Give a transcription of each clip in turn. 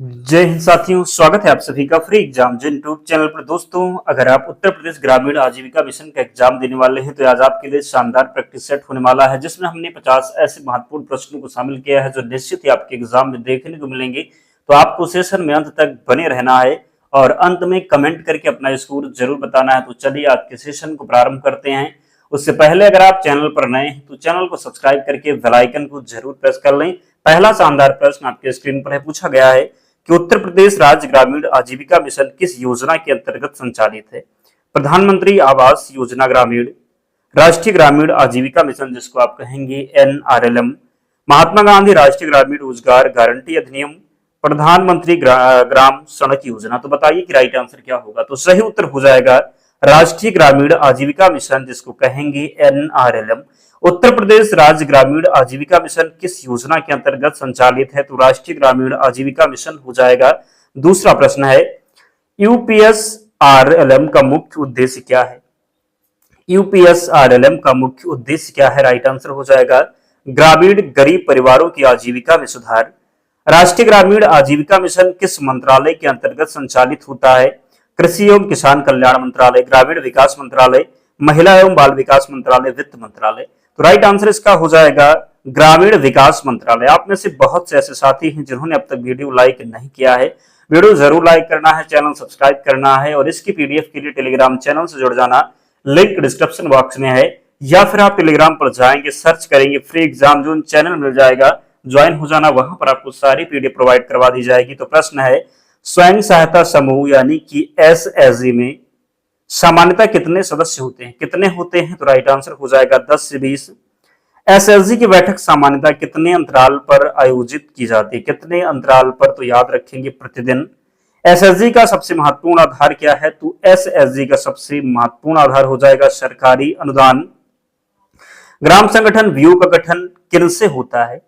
जय हिंद साथियों, स्वागत है आप सभी का फ्री एग्जाम जिन यूट्यूब चैनल पर। दोस्तों, अगर आप उत्तर प्रदेश ग्रामीण आजीविका मिशन का एग्जाम देने वाले हैं तो आज आपके लिए शानदार प्रैक्टिस सेट होने वाला है, जिसमें हमने 50 ऐसे महत्वपूर्ण प्रश्नों को शामिल किया है जो निश्चित ही आपके एग्जाम में देखने को मिलेंगे। तो आपको सेशन में अंत तक बने रहना है और अंत में कमेंट करके अपना स्कोर जरूर बताना है। तो चलिए आज के सेशन को प्रारंभ करते हैं। उससे पहले अगर आप चैनल पर नए हैं तो चैनल को सब्सक्राइब करके बेल आइकन को जरूर प्रेस कर लें। पहला शानदार प्रश्न आपके स्क्रीन पर है, पूछा गया है कि उत्तर प्रदेश राज्य ग्रामीण आजीविका मिशन किस योजना के अंतर्गत संचालित है? प्रधानमंत्री आवास योजना ग्रामीण, राष्ट्रीय ग्रामीण आजीविका मिशन जिसको आप कहेंगे NRLM, महात्मा गांधी राष्ट्रीय ग्रामीण रोजगार गारंटी अधिनियम, प्रधानमंत्री ग्राम सड़क योजना। तो बताइए कि राइट आंसर क्या होगा। तो सही उत्तर हो जाएगा राष्ट्रीय ग्रामीण आजीविका मिशन जिसको कहेंगे NRLM। उत्तर प्रदेश राज्य ग्रामीण आजीविका मिशन किस योजना के अंतर्गत संचालित है? तो राष्ट्रीय ग्रामीण आजीविका मिशन हो जाएगा। दूसरा प्रश्न है, UPSRLM का मुख्य उद्देश्य क्या है? UPSRLM का मुख्य उद्देश्य क्या है? राइट आंसर हो जाएगा ग्रामीण गरीब परिवारों की आजीविका में सुधार। राष्ट्रीय ग्रामीण आजीविका मिशन किस मंत्रालय के अंतर्गत संचालित होता है? कृषि एवं किसान कल्याण मंत्रालय, ग्रामीण विकास मंत्रालय, महिला एवं बाल विकास मंत्रालय, वित्त मंत्रालय। तो राइट आंसर इसका हो जाएगा ग्रामीण विकास मंत्रालय। आप में से बहुत से ऐसे साथी हैं जिन्होंने अब तक वीडियो लाइक नहीं किया है। वीडियो जरूर लाइक करना है, चैनल सब्सक्राइब करना है और इसकी PDF के लिए टेलीग्राम चैनल से जुड़ जाना, लिंक डिस्क्रिप्शन बॉक्स में है, या फिर आप टेलीग्राम पर जाएंगे, सर्च करेंगे फ्री एग्जाम जोन, चैनल मिल जाएगा, ज्वाइन हो जाना, वहां पर आपको सारी PDF प्रोवाइड करवा दी जाएगी। तो प्रश्न है, स्वयं सहायता समूह यानी कि SSG में सामान्यतः कितने सदस्य होते हैं? कितने होते हैं? तो राइट आंसर हो जाएगा 10 से 20। SSG की बैठक सामान्यतः कितने अंतराल पर आयोजित की जाती है? कितने अंतराल पर? तो याद रखेंगे प्रतिदिन। SSG का सबसे महत्वपूर्ण आधार क्या है? तो SSG का सबसे महत्वपूर्ण आधार हो जाएगा सरकारी अनुदान। ग्राम संगठन व्यू का गठन किनसे होता है?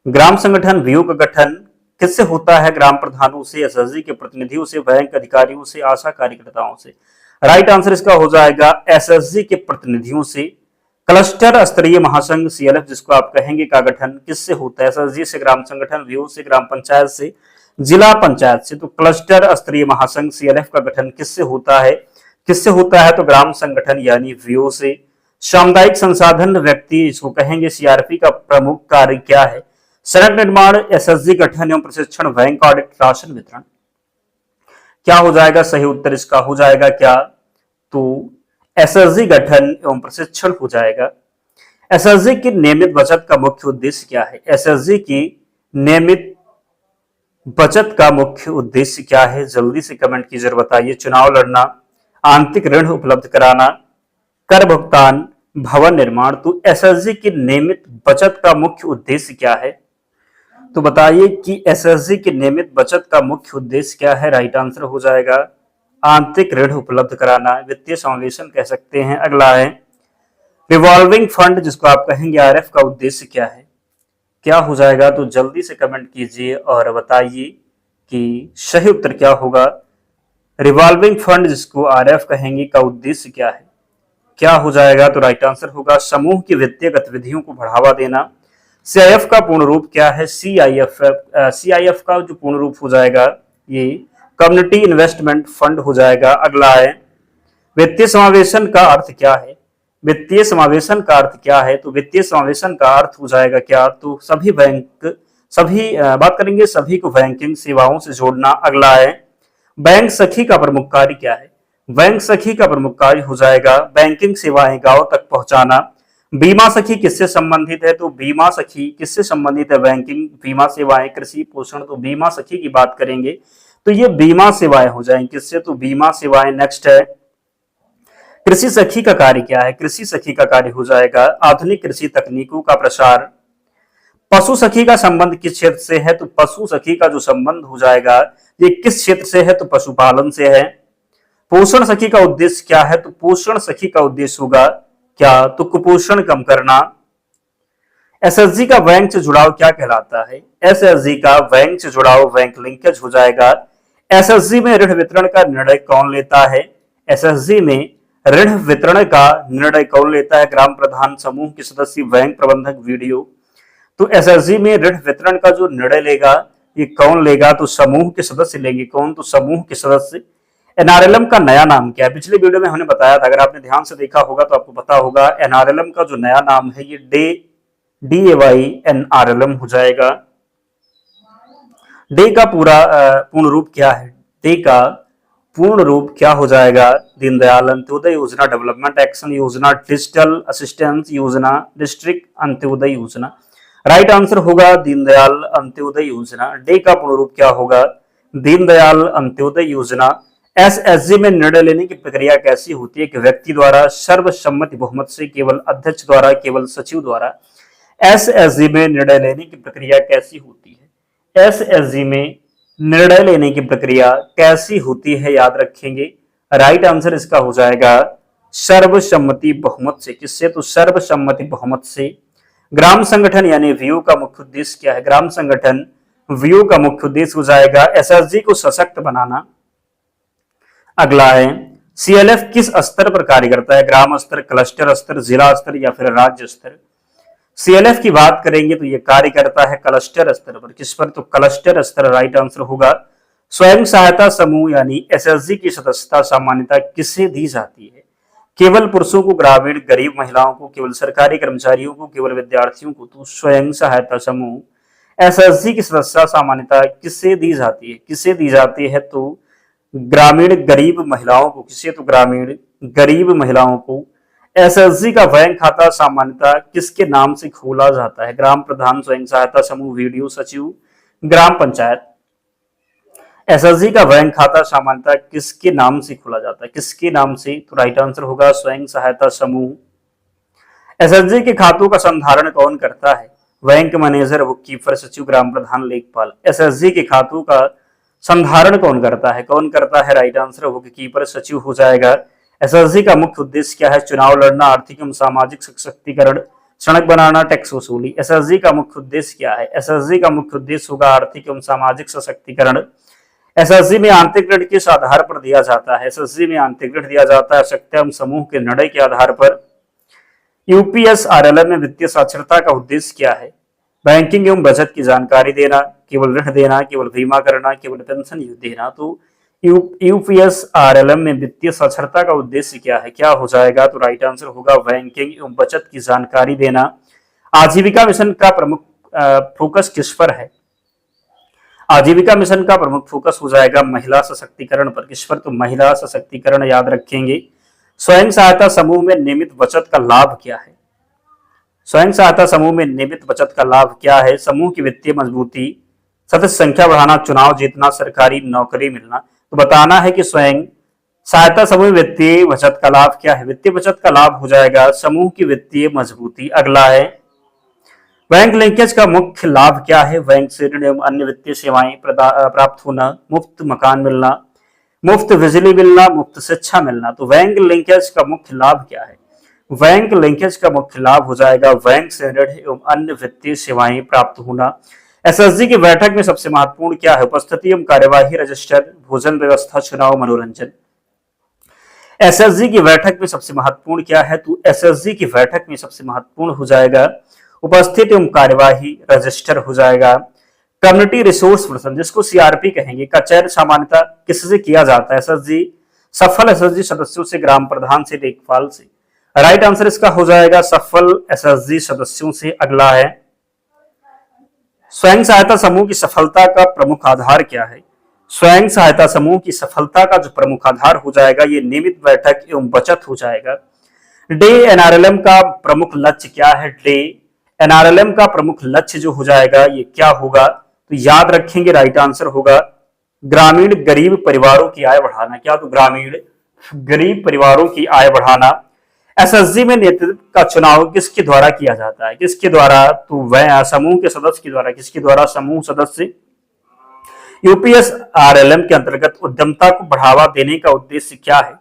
ग्राम संगठन व्यू का गठन किससे होता है? ग्राम प्रधानों से, SSG के प्रतिनिधियों से, बैंक अधिकारियों से, आशा कार्यकर्ताओं से। राइट आंसर इसका हो जाएगा SSG के प्रतिनिधियों से। क्लस्टर स्तरीय महासंघ CLF जिसको आप कहेंगे का गठन किससे होता है? SSG से, ग्राम संगठन व्यू से, ग्राम पंचायत से, जिला पंचायत से। तो क्लस्टर स्तरीय महासंघ CLF का गठन किससे होता है? किससे होता है? तो ग्राम संगठन यानी व्यू से। सामुदायिक संसाधन व्यक्ति इसको कहेंगे CRP का प्रमुख कार्य क्या है? सड़क निर्माण, SSG गठन एवं प्रशिक्षण, बैंक ऑडिट, राशन वितरण। क्या हो जाएगा? सही उत्तर इसका हो जाएगा क्या? तो SSG गठन एवं प्रशिक्षण हो जाएगा। SSG की नियमित बचत का मुख्य उद्देश्य क्या है? SSG की नियमित बचत का मुख्य उद्देश्य क्या है? जल्दी से कमेंट कीजिए, बताइए। चुनाव लड़ना, आंतरिक ऋण उपलब्ध कराना, कर भुगतान, भवन निर्माण। तो SSG की नियमित बचत का मुख्य उद्देश्य क्या है? तो बताइए कि SSG की नियमित बचत का मुख्य उद्देश्य क्या है? राइट आंसर हो जाएगा आंतरिक ऋण उपलब्ध कराना, वित्तीय समावेशन कह सकते हैं। अगला है रिवॉल्विंग फंड जिसको आप कहेंगे RF का उद्देश्य क्या है? क्या हो जाएगा? तो जल्दी से कमेंट कीजिए और बताइए कि सही उत्तर क्या होगा। रिवॉल्विंग फंड जिसको RF कहेंगे का उद्देश्य क्या है? क्या हो जाएगा? तो राइट आंसर होगा समूह की वित्तीय गतिविधियों को बढ़ावा देना। CIF का पूर्ण रूप क्या है? CIF का जो पूर्ण रूप हो जाएगा ये कम्युनिटी इन्वेस्टमेंट फंड हो जाएगा। अगला है वित्तीय समावेशन का अर्थ क्या है? वित्तीय समावेशन का अर्थ क्या है? तो वित्तीय समावेशन का अर्थ हो जाएगा क्या? तो सभी बात करेंगे सभी को बैंकिंग सेवाओं से जोड़ना। अगला है बैंक सखी का प्रमुख कार्य क्या है? बैंक सखी का प्रमुख कार्य हो जाएगा बैंकिंग सेवाएं गांव तक पहुंचाना। बीमा सखी किससे संबंधित है? तो बीमा सखी किससे संबंधित है? बैंकिंग, बीमा सेवाएं, कृषि, पोषण। तो बीमा सखी की बात करेंगे तो ये बीमा सेवाएं हो जाएंगी किससे? तो बीमा सेवाएं। नेक्स्ट है कृषि सखी का कार्य क्या है? कृषि सखी का कार्य हो जाएगा आधुनिक कृषि तकनीकों का प्रसार। पशु सखी का संबंध किस क्षेत्र से है? तो पशु सखी का जो संबंध हो जाएगा ये किस क्षेत्र से है? तो पशुपालन से है। पोषण सखी का उद्देश्य क्या है? तो पोषण सखी का उद्देश्य होगा क्या? तो कुपोषण कम करना। SSG का बैंक से जुड़ाव क्या कहलाता है? SSG का बैंक से जुड़ाव बैंक लिंकेज हो जाएगा। SSG में ऋण वितरण का निर्णय कौन लेता है? SSG में ऋण वितरण का निर्णय कौन लेता है? ग्राम प्रधान, समूह के सदस्य, बैंक प्रबंधक, वीडियो। तो SSG में ऋण वितरण का जो निर्णय लेगा ये कौन लेगा? तो समूह के सदस्य लेंगे। कौन? तो समूह के सदस्य। एनआरएलएम का नया नाम क्या है? पिछले वीडियो में हमने बताया था, अगर आपने ध्यान से देखा होगा तो आपको पता होगा एनआरएलएम का जो नया नाम है ये DAY एनआरएलएम हो जाएगा। डे का पूर्ण रूप क्या है? डे का पूर्ण रूप क्या हो जाएगा? दीनदयाल अंत्योदय योजना, डेवलपमेंट एक्शन योजना, डिजिटल असिस्टेंस योजना, डिस्ट्रिक्ट अंत्योदय योजना। राइट आंसर होगा दीनदयाल अंत्योदय योजना। डे का पूर्ण रूप क्या होगा? दीनदयाल अंत्योदय योजना। एसएसजी में निर्णय लेने की प्रक्रिया कैसी होती है? कि व्यक्ति द्वारा, सर्वसम्मति बहुमत से, केवल अध्यक्ष द्वारा, केवल सचिव द्वारा। एसएसजी में निर्णय लेने की प्रक्रिया कैसी होती है? एसएसजी में निर्णय लेने की प्रक्रिया कैसी होती है? याद रखेंगे। राइट आंसर इसका हो जाएगा सर्वसम्मति बहुमत से। किससे? तो सर्वसम्मति बहुमत से। ग्राम संगठन यानी वीओ का मुख्य उद्देश्य क्या है? ग्राम संगठन वीओ का मुख्य उद्देश्य हो जाएगा एसएसजी को सशक्त बनाना। अगला है सीएलएफ किस स्तर पर कार्य करता है? ग्राम स्तर, क्लस्टर स्तर, जिला स्तर या फिर राज्य स्तर। सीएलएफ की बात करेंगे तो ये कार्य करता है क्लस्टर स्तर पर। किस पर? तो क्लस्टर स्तर। राइट आंसर होगा। स्वयं सहायता समूह यानी एसएसजी की सदस्यता सामान्यता किसे दी जाती है? केवल पुरुषों को, ग्रामीण गरीब महिलाओं को, केवल सरकारी कर्मचारियों को, केवल विद्यार्थियों को। तो स्वयं सहायता समूह एसएसजी की सदस्यता सामान्यता किसे दी जाती है? किसे दी जाती है? तो ग्रामीण गरीब महिलाओं को। किसे? तो ग्रामीण गरीब महिलाओं को। एसएसजी का बैंक खाता सामान्यता किसके नाम से खोला जाता है? ग्राम प्रधान, स्वयं सहायता समूह, वीडियो सचिव, ग्राम पंचायत। एसएसजी का बैंक खाता सामान्यता किसके नाम से खोला जाता है? किसके नाम से? तो राइट आंसर होगा स्वयं सहायता समूह। एसएसजी के खातों का संधारण कौन करता है? बैंक मैनेजर, बुक कीपर, सचिव, ग्राम प्रधान, लेखपाल। एसएसजी के खातों का संधारण कौन करता है? कौन करता है? राइट आंसर बुक कीपर, सचिव हो जाएगा। एसएसजी का मुख्य उद्देश्य क्या है? चुनाव लड़ना, आर्थिक एवं सामाजिक सशक्तिकरण, सड़क बनाना, टैक्स वसूली। एसएसजी का मुख्य उद्देश्य क्या है? एसएसजी का मुख्य उद्देश्य होगा आर्थिक एवं सामाजिक सशक्तिकरण। एसएसजी में आंतरिक ऋण किस आधार पर दिया जाता है? एसएसजी में आंतरिक ऋण दिया जाता है आवश्यकता एवं समूह के निर्णय के आधार पर। यूपीएसआरएलएम में वित्तीय साक्षरता का उद्देश्य क्या है? बैंकिंग एवं बचत की जानकारी देना, केवल ऋण देना, केवल बीमा करना, केवल पेंशन देना। तो यूपीएसआरएलएम में वित्तीय साक्षरता का उद्देश्य क्या है? क्या हो जाएगा? तो राइट आंसर होगा बैंकिंग एवं बचत की जानकारी देना। आजीविका मिशन का प्रमुख फोकस किस पर है? आजीविका मिशन का प्रमुख फोकस हो जाएगा महिला सशक्तिकरण पर। किस पर? तो महिला सशक्तिकरण। याद रखेंगे। स्वयं सहायता समूह में नियमित बचत का लाभ क्या है? स्वयं सहायता समूह में नियमित बचत का लाभ क्या है? समूह की वित्तीय मजबूती, सदस्य संख्या बढ़ाना, चुनाव जीतना, सरकारी नौकरी मिलना। तो बताना है कि स्वयं सहायता समूह वित्तीय बचत का लाभ क्या है? वित्तीय बचत का लाभ हो जाएगा समूह की वित्तीय मजबूती। अगला है बैंक लिंकेज का मुख्य लाभ क्या है? बैंक से ऋण एवं अन्य वित्तीय सेवाएं प्राप्त होना, मुफ्त मकान मिलना, मुफ्त बिजली मिलना, मुफ्त शिक्षा मिलना। तो बैंक लिंकेज का मुख्य लाभ क्या है? बैंक लिंकेज का मुख्य लाभ हो जाएगा बैंक से ऋण एवं अन्य वित्तीय सेवाएं प्राप्त होना। एसएसजी की बैठक में सबसे महत्वपूर्ण क्या है? उपस्थिति एवं कार्यवाही, रजिस्टर, भोजन व्यवस्था, चुनाव, मनोरंजन। एसएसजी की बैठक में सबसे महत्वपूर्ण क्या है? तो एसएसजी की बैठक में सबसे महत्वपूर्ण हो जाएगा उपस्थिति एवं कार्यवाही, रजिस्टर हो जाएगा। कम्युनिटी रिसोर्स पर्सन, जिसको सीआरपी कहेंगे, का चयन सामान्यता किससे किया जाता है? एसएसजी सफल एसएसजी सदस्यों से, ग्राम प्रधान से, लेखपाल से। राइट आंसर इसका हो जाएगा सफल एसएसजी सदस्यों से। अगला है स्वयं सहायता समूह की सफलता का प्रमुख आधार क्या है? स्वयं सहायता समूह की सफलता का जो प्रमुख आधार हो जाएगा ये नियमित बैठक एवं बचत हो जाएगा। डे एनआरएलएम का प्रमुख लक्ष्य क्या है? डे एनआरएलएम का प्रमुख लक्ष्य जो हो जाएगा ये क्या होगा? तो याद रखेंगे राइट आंसर होगा ग्रामीण गरीब परिवारों की आय बढ़ाना। क्या? तो ग्रामीण गरीब परिवारों की आय बढ़ाना। एसएसजी में नेतृत्व का चुनाव किसके द्वारा किया जाता है? किसके द्वारा? तो वह समूह के सदस्य के द्वारा। किसके द्वारा? समूह सदस्य। यूपीएसआरएलएम के अंतर्गत उद्यमता को बढ़ावा देने का उद्देश्य क्या है?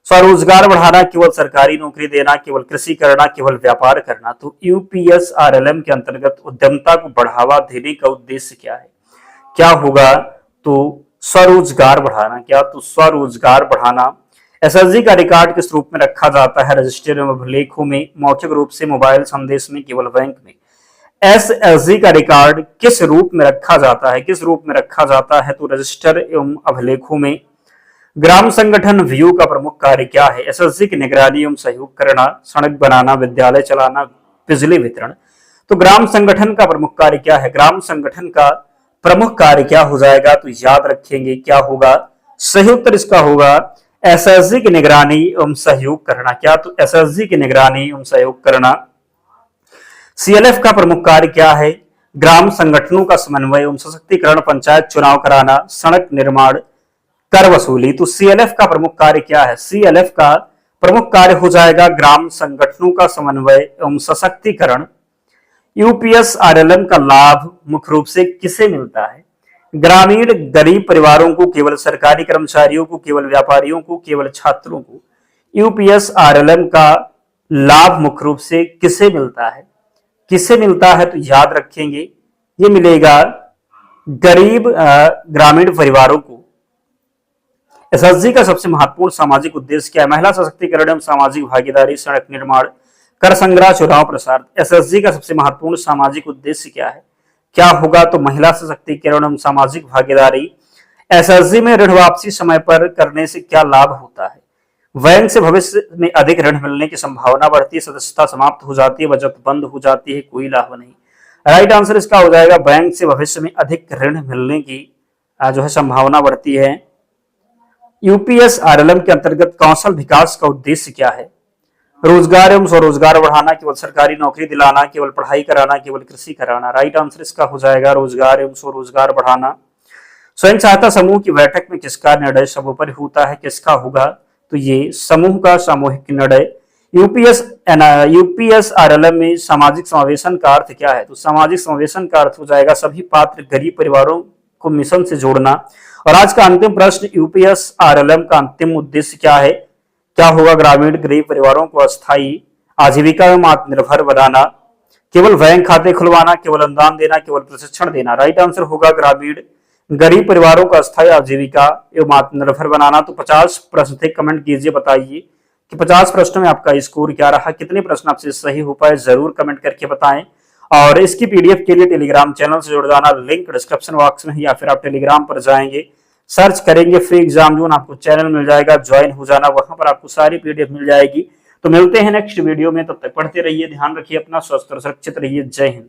स्वरोजगार बढ़ाना, केवल सरकारी नौकरी देना, केवल कृषि करना, केवल व्यापार करना। तो यूपीएसआरएलएम के अंतर्गत उद्यमता को बढ़ावा देने का उद्देश्य क्या है? क्या होगा? तो स्वरोजगार बढ़ाना। क्या? तो स्वरोजगार बढ़ाना। एसएसजी का रिकॉर्ड किस रूप में रखा जाता है? रजिस्टर एवं अभिलेखों में, मौखिक रूप से, मोबाइल संदेश में, केवल बैंक में। एसएसजी का रिकॉर्ड किस रूप में रखा जाता है? किस रूप में रखा जाता है? तो रजिस्टर एवं अभिलेखों में। ग्राम संगठन व्यू का प्रमुख कार्य क्या है? एसएसजी की निगरानी एवं सहयोग करना, सड़क बनाना, विद्यालय चलाना, बिजली वितरण। तो ग्राम संगठन का प्रमुख कार्य क्या है? ग्राम संगठन का प्रमुख कार्य क्या हो जाएगा? तो याद रखेंगे क्या होगा? सही उत्तर इसका होगा एसएसजी की निगरानी एवं सहयोग करना। क्या? तो एसएसजी की निगरानी एवं सहयोग करना। सीएलएफ का प्रमुख कार्य क्या है? ग्राम संगठनों का समन्वय एवं सशक्तिकरण, पंचायत चुनाव कराना, सड़क निर्माण, कर वसूली। तो सीएलएफ का प्रमुख कार्य क्या है? सीएलएफ का प्रमुख कार्य हो जाएगा ग्राम संगठनों का समन्वय एवं सशक्तिकरण। यूपीएस आरएलएम का लाभ मुख्य रूप से किसे मिलता है? ग्रामीण गरीब परिवारों को, केवल सरकारी कर्मचारियों को, केवल व्यापारियों को, केवल छात्रों को। यूपीएस आरएलएम का लाभ मुख्य रूप से किसे मिलता है? किसे मिलता है? तो याद रखेंगे ये मिलेगा गरीब ग्रामीण परिवारों को। एसएसजी का सबसे महत्वपूर्ण सामाजिक उद्देश्य क्या है? महिला सशक्तिकरण एवं सामाजिक भागीदारी, सड़क निर्माण, कर संग्रह, चुनाव प्रसार। एसएसजी का सबसे महत्वपूर्ण सामाजिक उद्देश्य क्या है? क्या होगा? तो महिला सशक्तिकरण एवं सामाजिक भागीदारी। एसएसजी में ऋण वापसी समय पर करने से क्या लाभ होता है? बैंक से भविष्य में अधिक ऋण मिलने की संभावना बढ़ती है, सदस्यता समाप्त हो जाती है, बचत बंद हो जाती है, कोई लाभ नहीं। राइट आंसर इसका हो जाएगा बैंक से भविष्य में अधिक ऋण मिलने की जो है संभावना बढ़ती है। यूपीएस आरएलएम के अंतर्गत कौशल विकास का उद्देश्य क्या है? रोजगार एवं स्वरोजगार बढ़ाना, केवल सरकारी नौकरी दिलाना, केवल पढ़ाई कराना, केवल कृषि कराना। राइट आंसर इसका हो जाएगा रोजगार एवं स्वरोजगार बढ़ाना। स्वयं सहायता समूह की बैठक में किसका निर्णय सर्वोपरि होता है? किसका होगा? तो ये समूह का सामूहिक निर्णय। यूपीएस आरएलएम में सामाजिक समावेशन का अर्थ क्या है? तो सामाजिक समावेशन का अर्थ हो जाएगा सभी पात्र गरीब परिवारों को मिशन से जोड़ना। और आज का अंतिम प्रश्न, यूपीएस आरएलएम का अंतिम उद्देश्य क्या है? क्या होगा? ग्रामीण गरीब परिवारों को अस्थायी आजीविका एवं आत्मनिर्भर बनाना, केवल बैंक खाते खुलवाना, केवल अनुदान देना, केवल प्रशिक्षण देना। राइट आंसर होगा ग्रामीण गरीब परिवारों का अस्थायी आजीविका एवं आत्मनिर्भर बनाना। तो 50 प्रश्न थे, कमेंट कीजिए, बताइए कि 50 प्रश्नों में आपका स्कोर क्या रहा, कितने प्रश्न आपसे सही हो पाए, जरूर कमेंट करके बताएं। और इसकी पीडीएफ के लिए टेलीग्राम चैनल से जुड़ जाना, लिंक डिस्क्रिप्शन बॉक्स में है, या फिर आप टेलीग्राम पर जाएंगे, सर्च करेंगे फ्री एग्जाम जोन, आपको चैनल मिल जाएगा, ज्वाइन हो जाना, वहां पर आपको सारी पीडीएफ मिल जाएगी। तो मिलते हैं नेक्स्ट वीडियो में, तब तक पढ़ते रहिए, ध्यान रखिए अपना, स्वस्थ और सुरक्षित रहिए। जय हिंद।